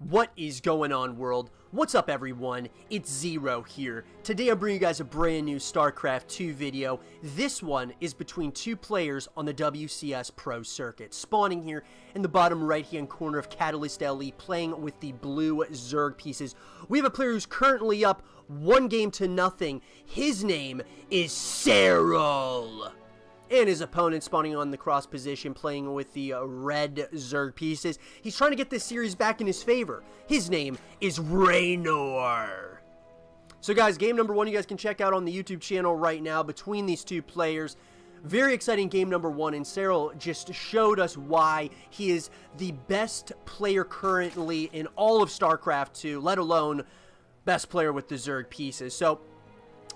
What is going on, world? What's up, everyone? It's Zero here. Today I'm bringing you guys a brand new Starcraft 2 video. This one is between two players on the WCS Pro circuit, spawning here in the bottom right hand corner of Catalyst LE, playing with the blue Zerg pieces. We have a player who's currently up 1-0. His name is Serral. And his opponent spawning on the cross position, playing with the red Zerg pieces. He's trying to get this series back in his favor. His name is Reynor. So guys, game number one you guys can check out on the YouTube channel right now between these two players. Very exciting game number one, and Serral just showed us why he is the best player currently in all of Starcraft 2, let alone best player with the Zerg pieces. So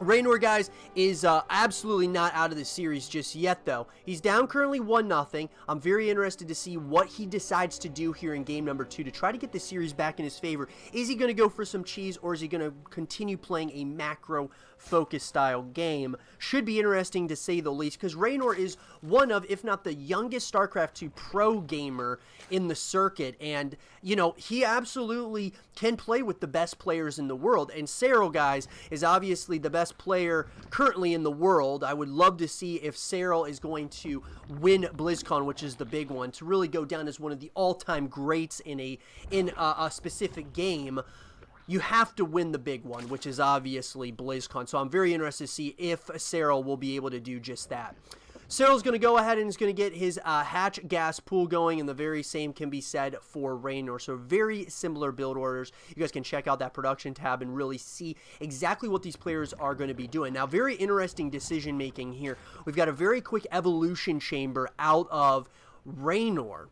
Reynor, guys, is absolutely not out of the series just yet, though. He's down currently 1-0. I'm very interested to see what he decides to do here in game number 2 to try to get the series back in his favor. Is he going to go for some cheese, or is he going to continue playing a macro-focus style game? Should be interesting to say the least, because Reynor is one of, if not the youngest StarCraft 2 pro gamer in the circuit, and, you know, he absolutely can play with the best players in the world, and Serral, guys, is obviously the best player currently in the world. I would love to see if Serral is going to win BlizzCon, which is the big one, to really go down as one of the all-time greats in a specific game. You have to win the big one, which is obviously BlizzCon. So I'm very interested to see if Serral will be able to do just that. Serral's going to go ahead and is going to get his hatch gas pool going, and the very same can be said for Reynor. So very similar build orders. You guys can check out that production tab and really see exactly what these players are going to be doing. Now, very interesting decision making here. We've got a very quick evolution chamber out of Reynor.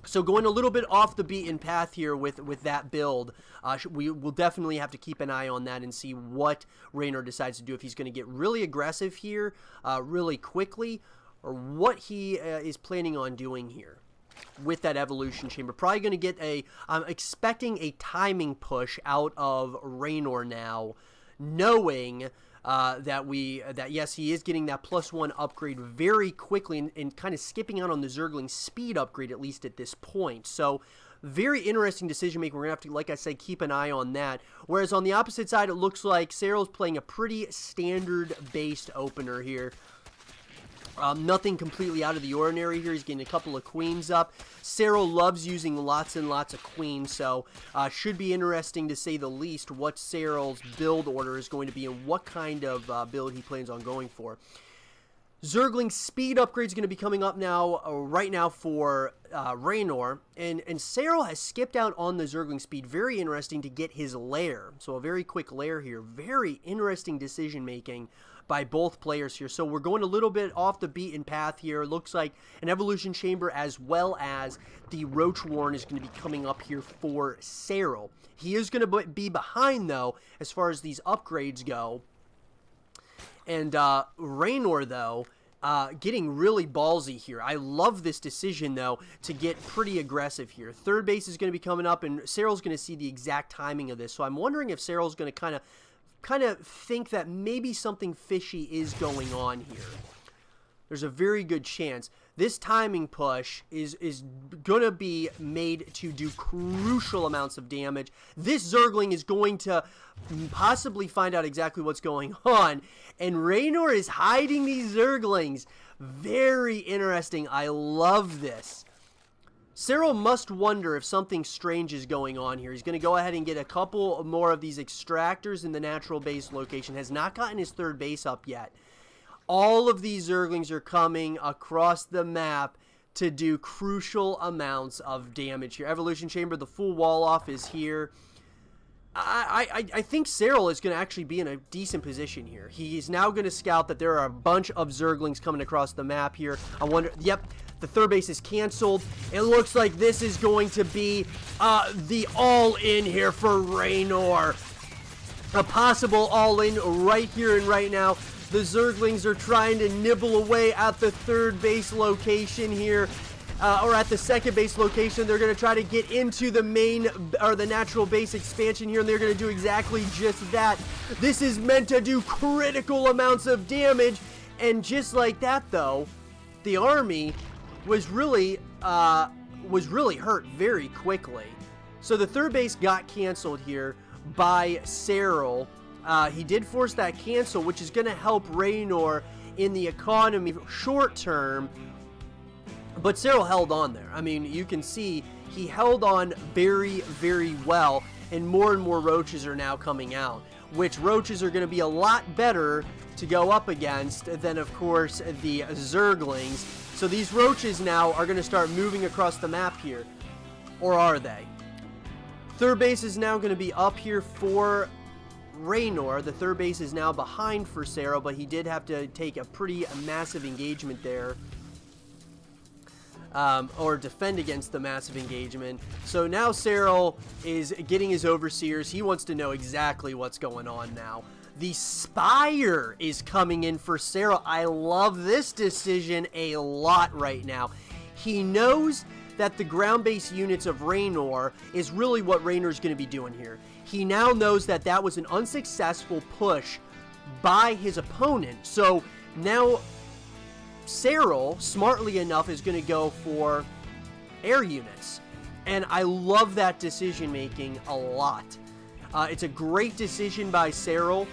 So going a little bit off the beaten path here with that build, we will definitely have to keep an eye on that and see what Reynor decides to do, if he's going to get really aggressive here really quickly, or what he is planning on doing here with that evolution chamber. Probably going to get I'm expecting a timing push out of Reynor now, knowing that yes, he is getting that +1 upgrade very quickly, and kind of skipping out on the Zergling speed upgrade, at least at this point. So very interesting decision making. We're gonna have to, like I said, keep an eye on that. Whereas on the opposite side, it looks like Serral's playing a pretty standard based opener here. Nothing completely out of the ordinary here. He's getting a couple of queens up. Serral loves using lots and lots of queens, so should be interesting to say the least what Serral's build order is going to be and what kind of build he plans on going for. Zergling speed upgrade is going to be coming up now, right now for Reynor, and Serral has skipped out on the Zergling speed. Very interesting to get his lair, so a very quick lair here. Very interesting decision making by both players here. So we're going a little bit off the beaten path here. It looks like an evolution chamber as well as the Roach Warren is going to be coming up here for Serral. He is going to be behind, though, as far as these upgrades go. And Reynor, though, getting really ballsy here. I love this decision, though, to get pretty aggressive here. Third base is going to be coming up, and Serral's going to see the exact timing of this. So I'm wondering if Serral's going to kind of think that maybe something fishy is going on here. There's a very good chance this timing push is going to be made to do crucial amounts of damage. This Zergling is going to possibly find out exactly what's going on, and Reynor is hiding these Zerglings. Very interesting. I love this. Serral must wonder if something strange is going on here. He's going to go ahead and get a couple more of these extractors in the natural base location. Has not gotten his third base up yet. All of these Zerglings are coming across the map to do crucial amounts of damage here. Evolution Chamber, the full wall off is here. I think Serral is going to actually be in a decent position here. He's now going to scout that there are a bunch of Zerglings coming across the map here. I wonder, yep, the third base is canceled. It looks like this is going to be the all-in here for Reynor. A possible all-in right here and right now. The Zerglings are trying to nibble away at the third base location here, or at the second base location. They're going to try to get into the main, or the natural base expansion here, and they're going to do exactly just that. This is meant to do critical amounts of damage, and just like that, though, the army was really hurt very quickly. So the third base got canceled here by Serral. He did force that cancel, which is going to help Reynor in the economy short term. But Serral held on there. I mean, you can see he held on very, very well. And more roaches are now coming out, which roaches are going to be a lot better to go up against than, of course, the Zerglings. So these roaches now are going to start moving across the map here. Or are they? Third base is now going to be up here for Reynor. The third base is now behind for Serral, but he did have to take a pretty massive engagement there. Or defend against the massive engagement. So now Serral is getting his overseers. He wants to know exactly what's going on now. The Spire is coming in for Serral. I love this decision a lot right now. He knows that the ground-based units of Reynor is really what Reynor's going to be doing here. He now knows that that was an unsuccessful push by his opponent. So now Serral, smartly enough, is going to go for air units. And I love that decision making a lot. It's a great decision by Serral,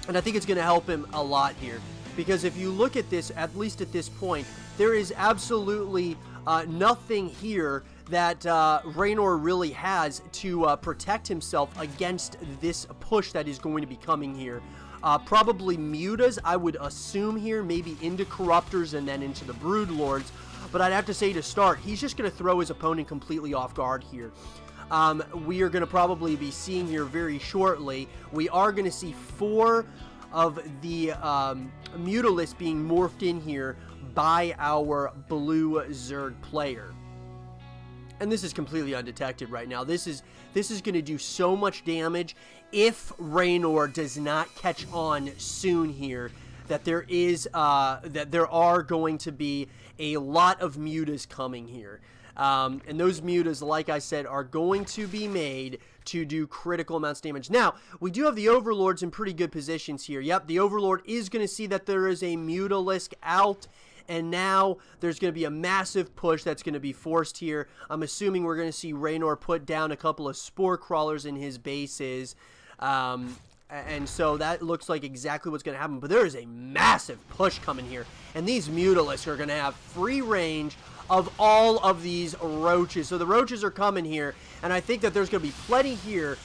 and I think it's going to help him a lot here. Because if you look at this, at least at this point, there is absolutely nothing here that Reynor really has to protect himself against this push that is going to be coming here. Probably mutas, I would assume here, maybe into corruptors and then into the brood lords. But I'd have to say to start, he's just going to throw his opponent completely off guard here. We are going to probably be seeing here very shortly. We are going to see 4 of the mutalisks being morphed in here by our blue Zerg player. And this is completely undetected right now. This is going to do so much damage if Reynor does not catch on soon here. That there are going to be a lot of mutas coming here. And those mutas, like I said, are going to be made to do critical amounts of damage. Now, we do have the Overlords in pretty good positions here. Yep, the Overlord is going to see that there is a mutalisk out. And now there's going to be a massive push that's going to be forced here. I'm assuming we're going to see Reynor put down a couple of spore crawlers in his bases. And so that looks like exactly what's going to happen. But there is a massive push coming here. And these mutalisks are going to have free range of all of these roaches. So the roaches are coming here. And I think that there's going to be plenty here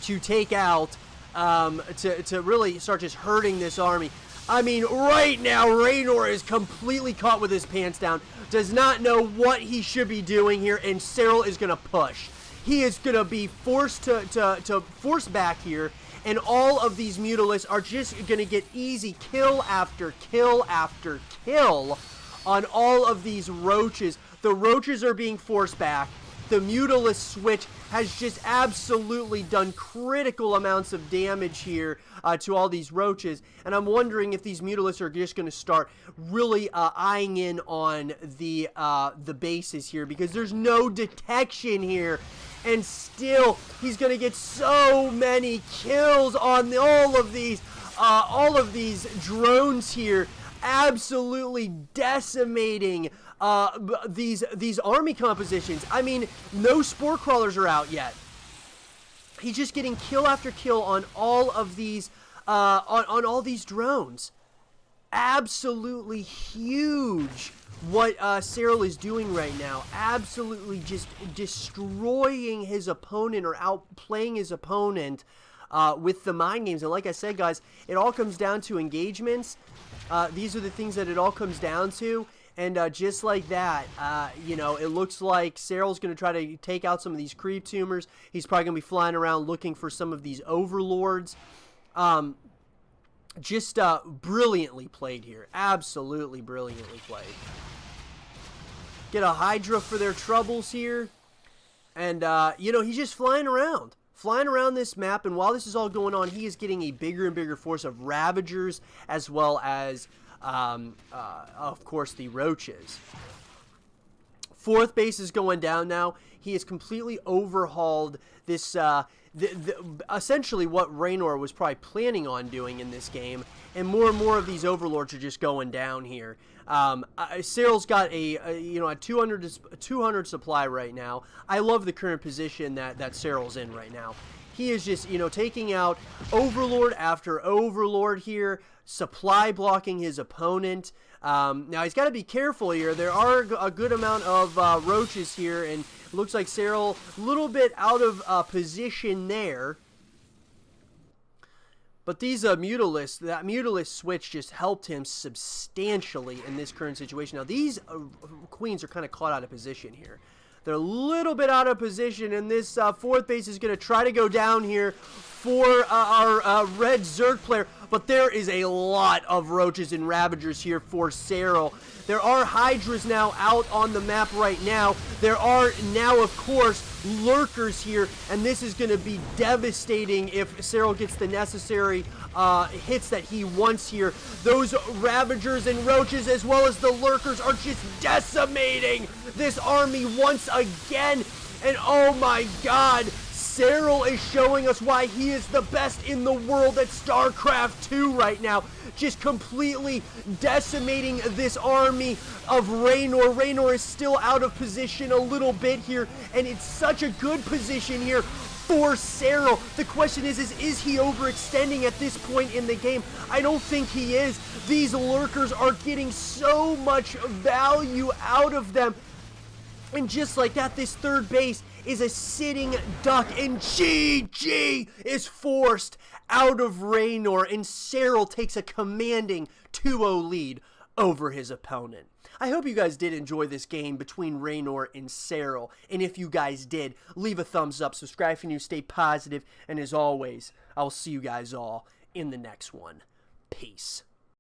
to take out, to really start just hurting this army. I mean, right now, Reynor is completely caught with his pants down, does not know what he should be doing here, and Serral is going to push. He is going to be forced to force back here, and all of these mutalisks are just going to get easy kill after kill after kill on all of these roaches. The roaches are being forced back. The mutalisk switch has just absolutely done critical amounts of damage here to all these roaches. And I'm wondering if these mutalisks are just going to start really eyeing in on the bases here, because there's no detection here. And still, he's going to get so many kills on all of these drones here, absolutely decimating these army compositions. I mean, no spore crawlers are out yet. He's just getting kill after kill on all of these on all these drones. Absolutely huge what Serral is doing right now. Absolutely just destroying his opponent or outplaying his opponent with the mind games. And like I said, guys, it all comes down to engagements. These are the things that it all comes down to. And just like that, you know, it looks like Serral's going to try to take out some of these creep tumors. He's probably going to be flying around looking for some of these overlords. Just brilliantly played here. Absolutely brilliantly played. Get a Hydra for their troubles here. And, you know, he's just flying around. Flying around this map, and while this is all going on, he is getting a bigger and bigger force of Ravagers, as well as, of course, the Roaches. Fourth base is going down now. He has completely overhauled this, essentially what Reynor was probably planning on doing in this game, and more of these overlords are just going down here. Serral's got a 200 supply right now. I love the current position that Serral's in right now. He is just, taking out overlord after overlord here, supply blocking his opponent. Now he's got to be careful here. There are a good amount of roaches here, and it looks like Serral a little bit out of position there. But these that Mutalisk switch just helped him substantially in this current situation. Now these queens are kind of caught out of position here. They're a little bit out of position, and this fourth base is going to try to go down here for our red Zerg player. But there is a lot of roaches and ravagers here for Serral. There are hydras now out on the map right now. There are now, of course, lurkers here, and this is going to be devastating if Serral gets the necessary hits that he wants here. Those ravagers and roaches, as well as the lurkers, are just decimating this army once again. And oh my god, Serral is showing us why he is the best in the world at Starcraft 2 right now. Just completely decimating this army of Reynor. Reynor is still out of position a little bit here, and it's such a good position here for Serral. The question is he overextending at this point in the game? I don't think he is. These lurkers are getting so much value out of them. And just like that, this third base is a sitting duck, and GG is forced out of Reynor, and Serral takes a commanding 2-0 lead over his opponent. I hope you guys did enjoy this game between Reynor and Serral, and if you guys did, leave a thumbs up, subscribe if you're new, stay positive, and as always, I'll see you guys all in the next one. Peace.